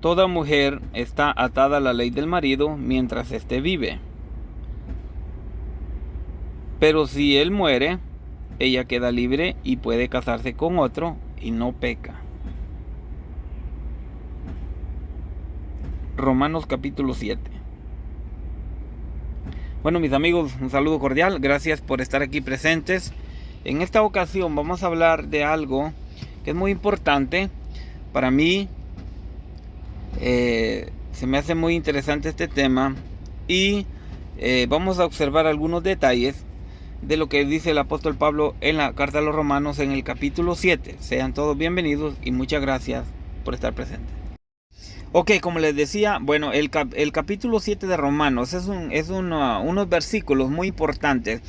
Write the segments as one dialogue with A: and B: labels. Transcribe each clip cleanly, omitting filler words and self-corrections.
A: Toda mujer está atada a la ley del marido mientras éste vive. Pero si él muere, ella queda libre y puede casarse con otro y no peca. Romanos capítulo 7. Bueno, mis amigos, un saludo cordial. Gracias por estar aquí presentes. En esta ocasión vamos a hablar de algo que es muy importante para mí. Se me hace muy interesante este tema y vamos a observar algunos detalles de lo que dice el apóstol Pablo en la carta a los Romanos en el capítulo 7. Sean todos bienvenidos y muchas gracias por estar presentes. Ok, como les decía, bueno, el capítulo 7 de Romanos es unos versículos muy importantes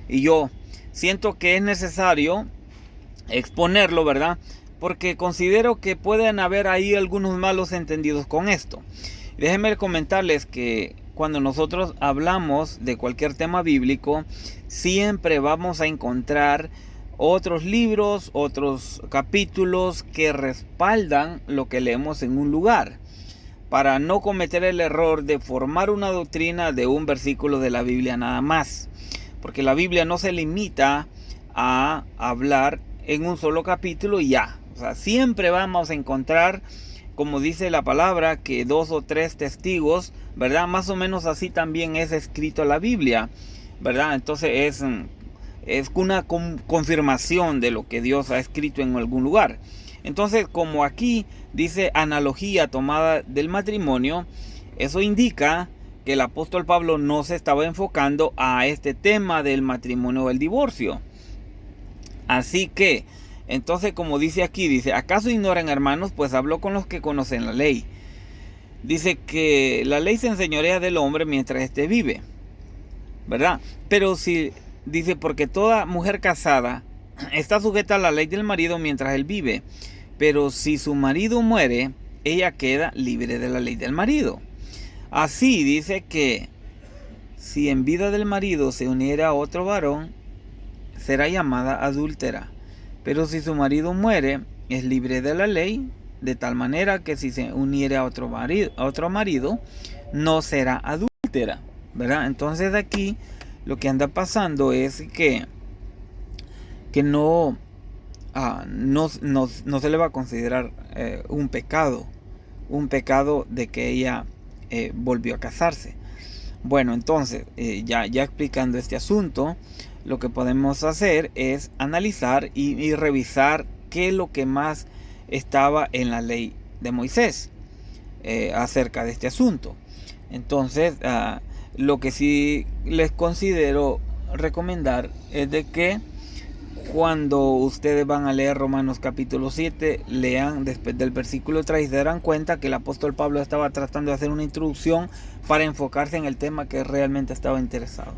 A: y yo siento que es necesario exponerlo, ¿verdad? Porque considero que pueden haber ahí algunos malos entendidos con esto. Déjenme comentarles que cuando nosotros hablamos de cualquier tema bíblico, siempre vamos a encontrar otros libros, otros capítulos que respaldan lo que leemos en un lugar, para no cometer el error de formar una doctrina de un versículo de la Biblia nada más. Porque la Biblia no se limita a hablar en un solo capítulo y ya. O sea, siempre vamos a encontrar, como dice la palabra, que 2 o 3 testigos, ¿verdad? Más o menos así también es escrito la Biblia, ¿verdad? Entonces es una confirmación de lo que Dios ha escrito en algún lugar. Entonces, como aquí dice analogía tomada del matrimonio, eso indica que el apóstol Pablo no se estaba enfocando a este tema del matrimonio o el divorcio. Así que, entonces, como dice aquí, dice, ¿acaso ignoran, hermanos? Pues habló con los que conocen la ley. Dice que la ley se enseñorea del hombre mientras éste vive, ¿verdad? Pero si, dice, porque toda mujer casada está sujeta a la ley del marido mientras él vive. Pero si su marido muere, ella queda libre de la ley del marido. Así dice que si en vida del marido se uniera a otro varón, será llamada adúltera. Pero si su marido muere, es libre de la ley, de tal manera que si se uniera a otro marido, no será adúltera, ¿verdad? Entonces aquí lo que anda pasando es que no se le va a considerar un pecado de que ella volvió a casarse. Bueno, entonces, ya explicando este asunto, lo que podemos hacer es analizar y revisar qué es lo que más estaba en la ley de Moisés acerca de este asunto. Entonces, lo que sí les considero recomendar es de que cuando ustedes van a leer Romanos capítulo 7, lean después del versículo 3 y se darán cuenta que el apóstol Pablo estaba tratando de hacer una introducción para enfocarse en el tema que realmente estaba interesado.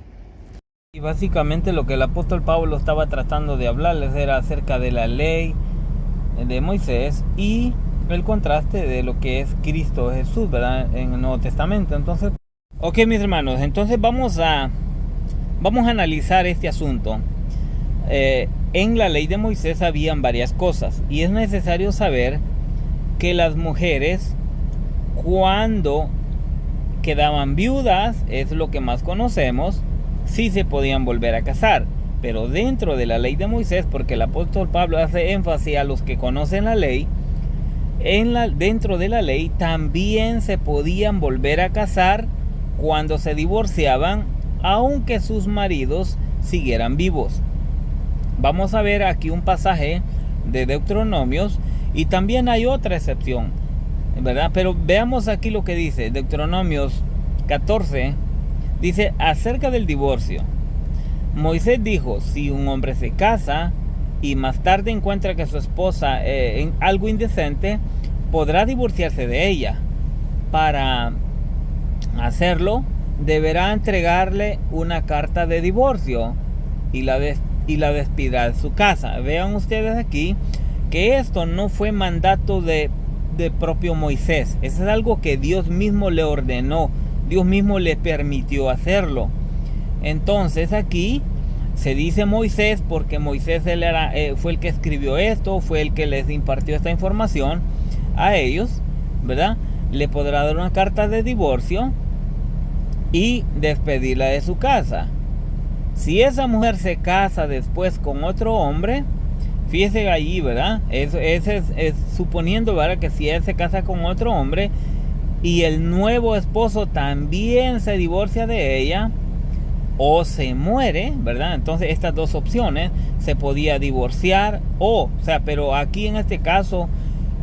A: Y básicamente lo que el apóstol Pablo estaba tratando de hablarles era acerca de la ley de Moisés y el contraste de lo que es Cristo Jesús, ¿verdad? En el Nuevo Testamento. Entonces, ok, mis hermanos, entonces vamos a analizar este asunto. En la ley de Moisés habían varias cosas y es necesario saber que las mujeres, cuando quedaban viudas, es lo que más conocemos, sí se podían volver a casar, pero dentro de la ley de Moisés, porque el apóstol Pablo hace énfasis a los que conocen la ley, dentro de la ley también se podían volver a casar cuando se divorciaban, aunque sus maridos siguieran vivos. Vamos a ver aquí un pasaje de Deuteronomios y también hay otra excepción, ¿verdad? Pero veamos aquí lo que dice Deuteronomios 14. Dice acerca del divorcio. Moisés dijo, si un hombre se casa y más tarde encuentra que su esposa en algo indecente, podrá divorciarse de ella. Para hacerlo, deberá entregarle una carta de divorcio y la despida de su casa. Vean ustedes aquí que esto no fue mandato de propio Moisés. Eso es algo que Dios mismo le ordenó. Dios mismo le permitió hacerlo. Entonces aquí se dice Moisés porque Moisés fue el que escribió esto, fue el que les impartió esta información a ellos, ¿verdad? le podrá dar una carta de divorcio y despedirla de su casa. Si esa mujer se casa después con otro hombre, fíjese allí, ¿verdad? Eso es suponiendo, ¿verdad?, que si él se casa con otro hombre y el nuevo esposo también se divorcia de ella o se muere, ¿verdad? Entonces estas dos opciones, se podía divorciar o sea, pero aquí en este caso,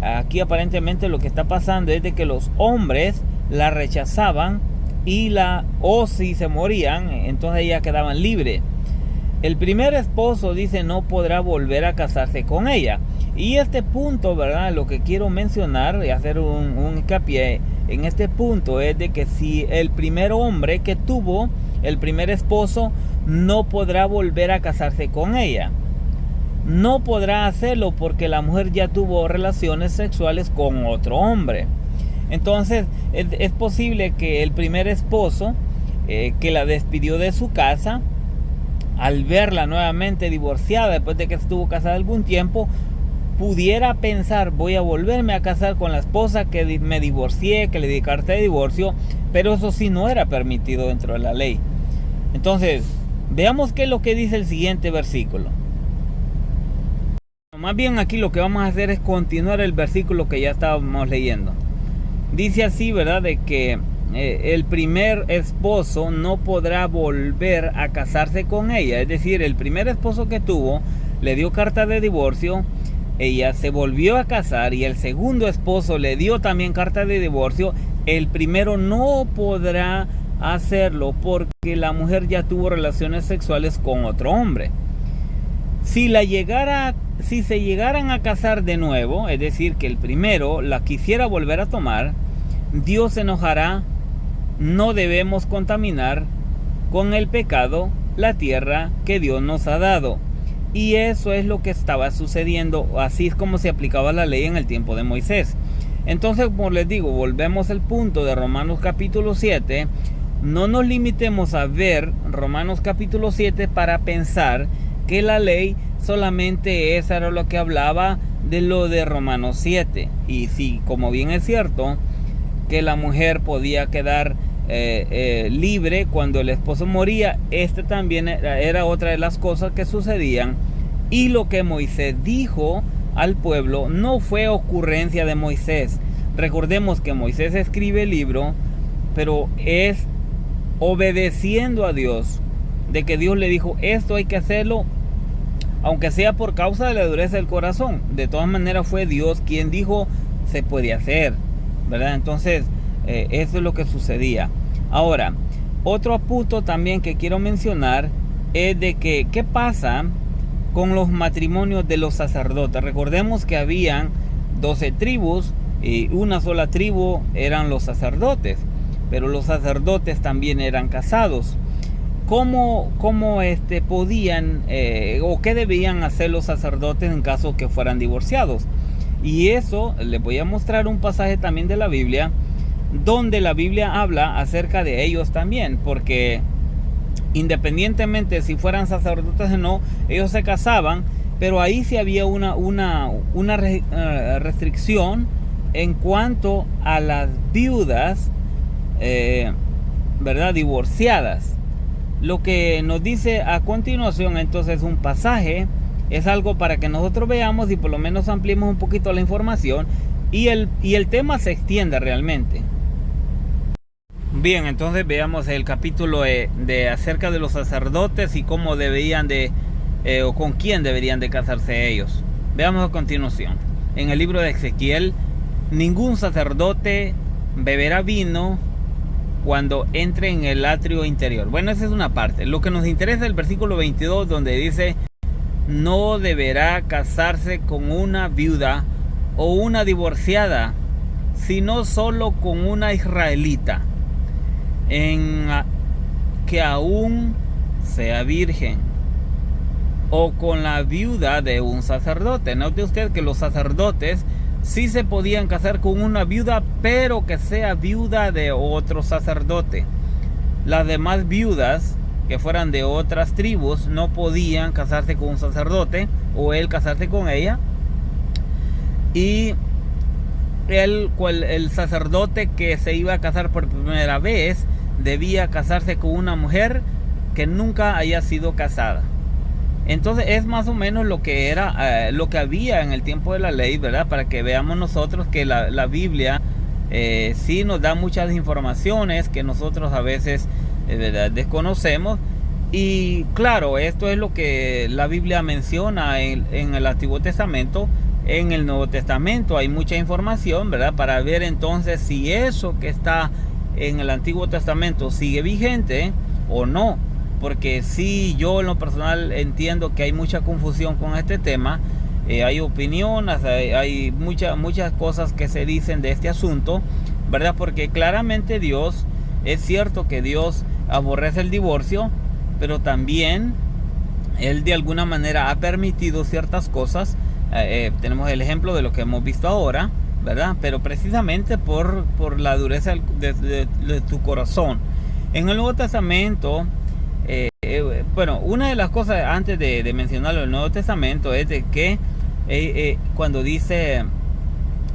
A: aquí aparentemente lo que está pasando es de que los hombres la rechazaban o si se morían, entonces ellas quedaban libres. El primer esposo, dice, no podrá volver a casarse con ella. Y este punto, ¿verdad?, lo que quiero mencionar y hacer un hincapié en este punto es de que si el primer hombre que tuvo, el primer esposo, no podrá volver a casarse con ella. No podrá hacerlo porque la mujer ya tuvo relaciones sexuales con otro hombre. Entonces es posible que el primer esposo que la despidió de su casa, al verla nuevamente divorciada después de que estuvo casada algún tiempo, pudiera pensar, voy a volverme a casar con la esposa que me divorcié, que le di carta de divorcio, pero eso sí no era permitido dentro de la ley. Entonces, veamos qué es lo que dice el siguiente versículo. Más bien aquí lo que vamos a hacer es continuar el versículo que ya estábamos leyendo. Dice así, ¿verdad?, de que el primer esposo no podrá volver a casarse con ella. Es decir, el primer esposo que tuvo le dio carta de divorcio, ella se volvió a casar y el segundo esposo le dio también carta de divorcio. El primero no podrá hacerlo porque la mujer ya tuvo relaciones sexuales con otro hombre. Si se llegaran a casar de nuevo, es decir, que el primero la quisiera volver a tomar, Dios se enojará. No debemos contaminar con el pecado la tierra que Dios nos ha dado. Y eso es lo que estaba sucediendo. Así es como se aplicaba la ley en el tiempo de Moisés. Entonces, como les digo, volvemos al punto de Romanos capítulo 7. No nos limitemos a ver Romanos capítulo 7 para pensar que la ley solamente eso era lo que hablaba de lo de Romanos 7. Y sí, como bien es cierto que la mujer podía quedar libre cuando el esposo moría, este también era otra de las cosas que sucedían. Y lo que Moisés dijo al pueblo no fue ocurrencia de Moisés. Recordemos que Moisés escribe el libro, pero es obedeciendo a Dios, de que Dios le dijo esto hay que hacerlo, aunque sea por causa de la dureza del corazón. De todas maneras fue Dios quien dijo se puede hacer, ¿verdad? Entonces eso es lo que sucedía. Ahora, otro punto también que quiero mencionar es de que ¿qué pasa con los matrimonios de los sacerdotes? Recordemos que habían 12 tribus y una sola tribu eran los sacerdotes, pero los sacerdotes también eran casados. ¿Cómo podían o qué debían hacer los sacerdotes en caso que fueran divorciados? Y eso les voy a mostrar un pasaje también de la Biblia, donde la Biblia habla acerca de ellos también, porque independientemente si fueran sacerdotes o no, ellos se casaban, pero ahí sí había una restricción en cuanto a las viudas, ¿verdad?, divorciadas. Lo que nos dice a continuación entonces un pasaje es algo para que nosotros veamos y por lo menos ampliemos un poquito la información y el tema se extienda realmente. Bien, entonces veamos el capítulo de acerca de los sacerdotes y cómo deberían o con quién deberían de casarse ellos. Veamos a continuación. En el libro de Ezequiel, ningún sacerdote beberá vino cuando entre en el atrio interior. Bueno, esa es una parte. Lo que nos interesa es el versículo 22, donde dice no deberá casarse con una viuda o una divorciada, sino solo con una israelita, en que aún sea virgen, o con la viuda de un sacerdote. Note usted que los sacerdotes sí se podían casar con una viuda, pero que sea viuda de otro sacerdote. Las demás viudas que fueran de otras tribus no podían casarse con un sacerdote o él casarse con ella. Y el sacerdote que se iba a casar por primera vez debía casarse con una mujer que nunca haya sido casada. Entonces es más o menos lo que era, lo que había en el tiempo de la ley, ¿verdad? Para que veamos nosotros que la Biblia sí nos da muchas informaciones que nosotros a veces ¿verdad? Desconocemos. Y claro, esto es lo que la Biblia menciona en el Antiguo Testamento. En el Nuevo Testamento hay mucha información, ¿verdad? Para ver entonces si eso que está en el Antiguo Testamento sigue vigente o no. Porque sí, yo en lo personal entiendo que hay mucha confusión con este tema. Hay opiniones, hay muchas cosas que se dicen de este asunto, ¿verdad? Porque claramente Dios, es cierto que Dios aborrece el divorcio, pero también Él de alguna manera ha permitido ciertas cosas. Tenemos el ejemplo de lo que hemos visto ahora, ¿verdad? Pero precisamente por la dureza de tu corazón. En el Nuevo Testamento, bueno, una de las cosas antes de mencionarlo en el Nuevo Testamento es de que cuando dice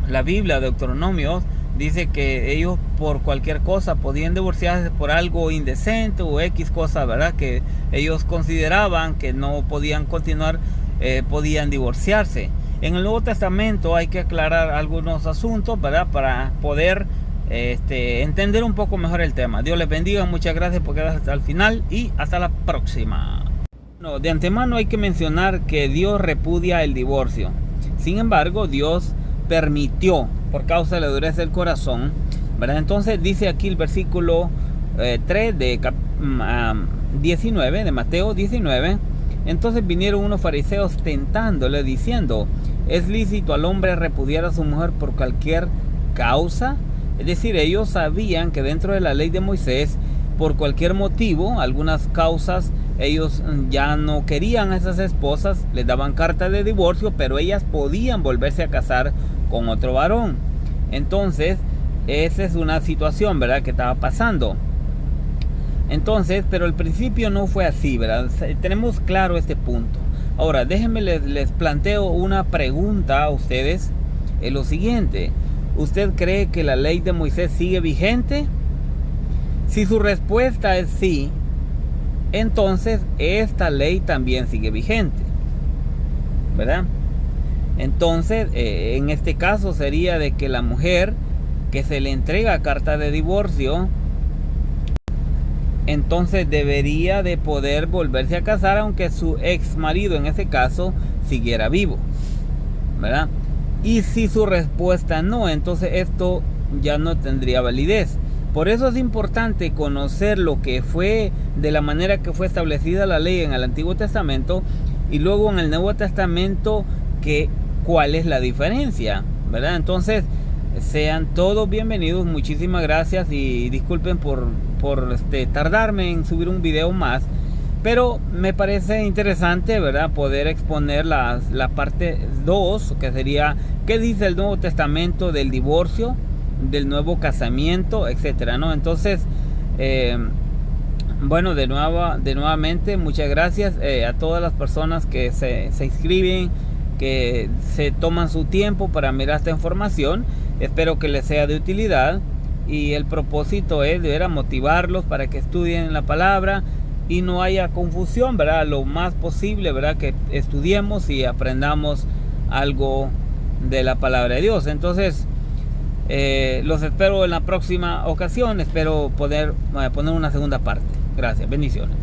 A: la Biblia, Deuteronomios, dice que ellos por cualquier cosa podían divorciarse por algo indecente o X cosa, ¿verdad? Que ellos consideraban que no podían continuar, podían divorciarse. En el Nuevo Testamento hay que aclarar algunos asuntos, ¿verdad? Para poder entender un poco mejor el tema. Dios les bendiga, muchas gracias por quedar hasta el final y hasta la próxima. No, de antemano hay que mencionar que Dios repudia el divorcio. Sin embargo, Dios permitió por causa de la dureza del corazón, ¿verdad? Entonces dice aquí el versículo 3 de 19 de Mateo 19. Entonces vinieron unos fariseos tentándole diciendo: ¿es lícito al hombre repudiar a su mujer por cualquier causa? Es decir, ellos sabían que dentro de la ley de Moisés, por cualquier motivo, algunas causas, ellos ya no querían a esas esposas, les daban carta de divorcio, pero ellas podían volverse a casar con otro varón. Entonces, esa es una situación, ¿verdad?, que estaba pasando. Entonces, pero al principio no fue así, ¿verdad? Tenemos claro este punto. Ahora, déjenme les planteo una pregunta a ustedes. Es lo siguiente: ¿usted cree que la ley de Moisés sigue vigente? Si su respuesta es sí, entonces esta ley también sigue vigente, ¿verdad? Entonces, en este caso sería de que la mujer que se le entrega carta de divorcio, entonces debería de poder volverse a casar aunque su ex marido en ese caso siguiera vivo, ¿verdad? Y si su respuesta no, entonces esto ya no tendría validez. Por eso es importante conocer lo que fue, de la manera que fue establecida la ley en el Antiguo Testamento, y luego en el Nuevo Testamento cuál es la diferencia, ¿verdad? Entonces, sean todos bienvenidos. Muchísimas gracias y disculpen por tardarme en subir un video más, pero me parece interesante, ¿verdad?, poder exponer la parte 2, que sería qué dice el Nuevo Testamento del divorcio, del nuevo casamiento, etcétera, ¿no? Entonces, bueno, nuevamente muchas gracias a todas las personas que se inscriben, que se toman su tiempo para mirar esta información. Espero que les sea de utilidad, y el propósito es de motivarlos para que estudien la palabra y no haya confusión, ¿verdad? Lo más posible, ¿verdad?, que estudiemos y aprendamos algo de la palabra de Dios. Entonces, los espero en la próxima ocasión. Espero poder poner una segunda parte. Gracias, bendiciones.